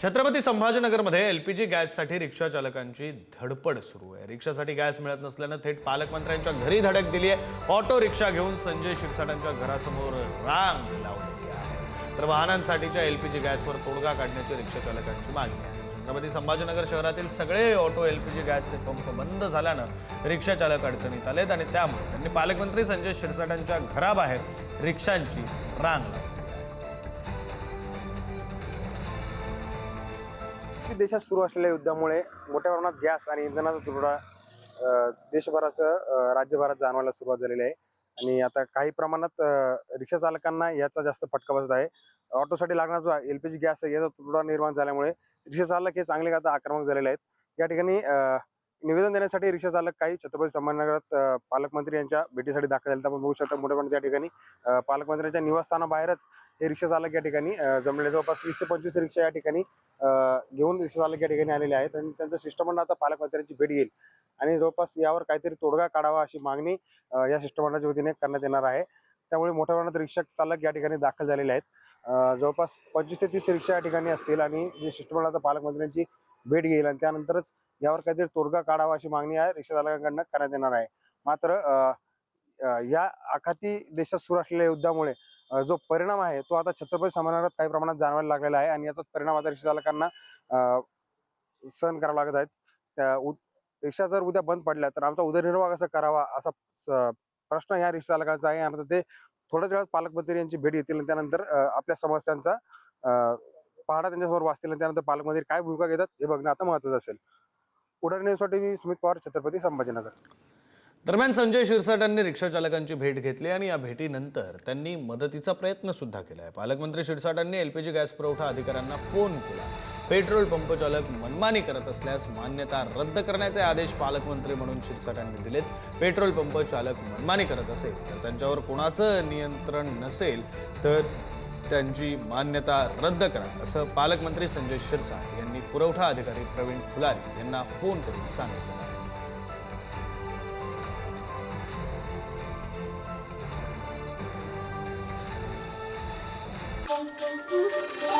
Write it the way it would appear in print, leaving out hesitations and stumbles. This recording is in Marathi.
छत्रपती संभाजीनगरमध्ये एलपीजी गॅससाठी रिक्षा चालकांची धडपड सुरू आहे। रिक्षासाठी गॅस मिळत नसल्यानं थेट पालकमंत्र्यांच्या घरी धडक दिली आहे। ऑटो रिक्षा घेऊन संजय शिरसाटांच्या घरासमोर रांग लावलेली आहे। तर वाहनांसाठीच्या एलपीजी गॅसवर तोडगा काढण्याची रिक्षा चालकांची मागणी आहे। छत्रपती संभाजीनगर शहरातील सगळे ऑटो एलपीजी गॅसचे पंप बंद झाल्यानं रिक्षा चालक अडचणीत आलेत आणि त्यामुळे त्यांनी पालकमंत्री संजय शिरसाटांच्या घराबाहेर रिक्षांची रांग लावली। देशात सुरू असलेल्या युद्धामुळे मोठ्या प्रमाणात गॅस आणि इंधनाचा तुटवडा देशभरासह राज्यभरात जाणवायला सुरुवात झालेली आहे आणि आता काही प्रमाणात रिक्षा चालकांना याचा जास्त फटका बसत आहे। ऑटोसाठी लागणारा जो एलपीजी गॅस आहे याचा तुटवडा निर्माण झाल्यामुळे रिक्षा चालक हे चांगले आता आक्रमक झालेले आहेत। या ठिकाणी निवेदन देण्यासाठी रिक्षा चालक काही छत्रपती संभाजीनगरात पालकमंत्री यांच्या भेटीसाठी दाखल झाले। आपण बघू शकता मोठ्या प्रमाणात या ठिकाणी पालकमंत्र्यांच्या निवासस्थानाबाहेरच हे रिक्षा चालक या ठिकाणी जमलेले जवळपास 20 ते 25 रिक्षा या ठिकाणी घेऊन रिक्षा चालक या ठिकाणी आलेले आहेत आणि त्यांचं शिष्टमंडळ आता पालकमंत्र्यांची भेट घेईल आणि जवळपास यावर काहीतरी तोडगा काढावा अशी मागणी या शिष्टमंडळाच्या वतीने करण्यात येणार आहे। त्यामुळे मोठ्या प्रमाणात रिक्षा चालक या ठिकाणी दाखल झालेले आहेत। जवळपास 25 ते 30 रिक्षा या ठिकाणी असतील आणि जे शिष्टमंडळ आता पालकमंत्र्यांची भेट घेईल आणि त्यानंतरच यावर काहीतरी तोडगा काढावा अशी मागणी आहे रिक्षा चालकांकडून करण्यात येणार आहे। मात्र या आखाती देशात सुरू असलेल्या युद्धामुळे जो परिणाम आहे तो आता छत्रपती संभाजीनगरात काही प्रमाणात जाणवायला लागलेला आहे आणि याचाच परिणाम आता रिक्षा चालकांना सहन करावा लागत आहेत। रिक्षा जर उद्या बंद पडल्या तर आमचा उदरनिर्वाह कसा करावा असा प्रश्न या रिक्षा चालकांचा आहे आणि ते थोड्याच वेळात पालकमंत्री यांची भेट घेतील आणि त्यानंतर आपल्या समस्यांचा पहाडा त्यांच्यासमोर वाचतील आणि त्यानंतर पालकमंत्री काय भूमिका घेतात हे बघणं आता महत्त्वाचं असेल। पुढारी न्यूजसाठी मी सुमित पवार, छत्रपती संभाजीनगर। दरम्यान संजय शिरसाटांनी रिक्षा चालकांची भेट घेतली आणि या भेटीनंतर त्यांनी मदतीचा प्रयत्न सुद्धा केलाय। पालकमंत्री शिरसाटांनी एलपीजी गॅस पुरवठा अधिकाऱ्यांना फोन केला। पेट्रोल पंप चालक मनमानी करत असल्यास मान्यता रद्द करण्याचे आदेश पालकमंत्री म्हणून शिरसाटांनी दिलेत। पेट्रोल पंप चालक मनमानी करत असेल तर त्यांच्यावर कोणाचं नियंत्रण नसेल तर त्यांची मान्यता रद्द करा असं पालकमंत्री संजय शिरसाट यांनी पुरवठा अधिकारी प्रवीण फुलारी यांना फोन करून सांगितलं। Thank you.